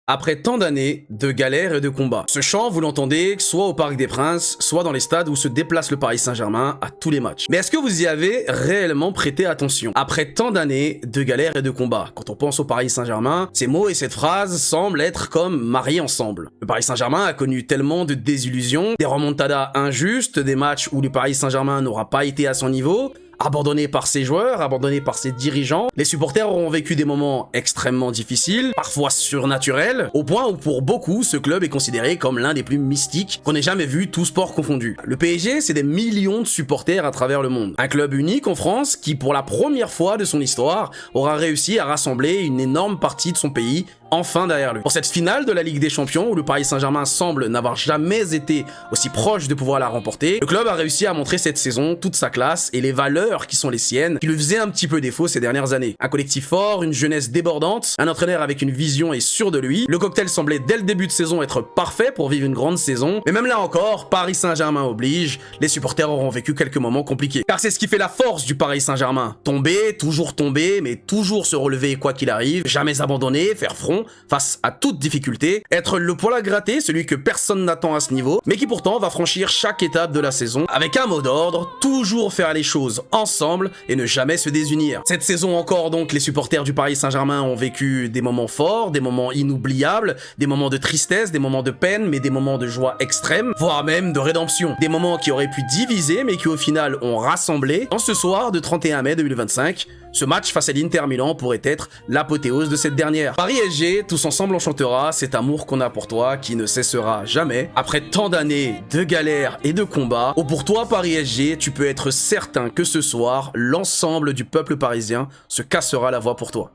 Après tant d'années de galères et de combats. Ce chant, vous l'entendez soit au Parc des Princes, soit dans les stades où se déplace le Paris Saint-Germain à tous les matchs. Mais est-ce que vous y avez réellement prêté attention? Après tant d'années de galères et de combats, quand on pense au Paris Saint-Germain, ces mots et cette phrase semblent être comme mariés ensemble. Le Paris Saint-Germain a connu tellement de désillusions, des remontadas injustes, des matchs où le Paris Saint-Germain n'aura pas été à son niveau, abandonné par ses joueurs, abandonné par ses dirigeants. Les supporters auront vécu des moments extrêmement difficiles, parfois surnaturels, au point où pour beaucoup, ce club est considéré comme l'un des plus mystiques qu'on ait jamais vu, tout sport confondu. Le PSG, c'est des millions de supporters à travers le monde. Un club unique en France qui, pour la première fois de son histoire, aura réussi à rassembler une énorme partie de son pays enfin derrière lui. Pour cette finale de la Ligue des Champions, où le Paris Saint-Germain semble n'avoir jamais été aussi proche de pouvoir la remporter, le club a réussi à montrer cette saison toute sa classe et les valeurs qui sont les siennes, qui lui faisaient un petit peu défaut ces dernières années. Un collectif fort, une jeunesse débordante, un entraîneur avec une vision et sûr de lui. Le cocktail semblait dès le début de saison être parfait pour vivre une grande saison, mais même là encore, Paris Saint-Germain oblige, les supporters auront vécu quelques moments compliqués. Car c'est ce qui fait la force du Paris Saint-Germain. Tomber, mais toujours se relever quoi qu'il arrive, jamais abandonner, faire front face à toute difficulté, être le poil à gratter, celui que personne n'attend à ce niveau, mais qui pourtant va franchir chaque étape de la saison avec un mot d'ordre, toujours faire les choses ensemble et ne jamais se désunir. Cette saison encore donc, les supporters du Paris Saint-Germain ont vécu des moments forts, des moments inoubliables, des moments de tristesse, des moments de peine, mais des moments de joie extrême, voire même de rédemption. Des moments qui auraient pu diviser, mais qui au final ont rassemblé. Dans ce soir de 31 mai 2025, ce match face à l'Inter Milan pourrait être l'apothéose de cette dernière. Paris-SG, tous ensemble on chantera cet amour qu'on a pour toi qui ne cessera jamais. Après tant d'années de galères et de combats, oh pour toi Paris-SG, tu peux être certain que ce soir, l'ensemble du peuple parisien se cassera la voix pour toi.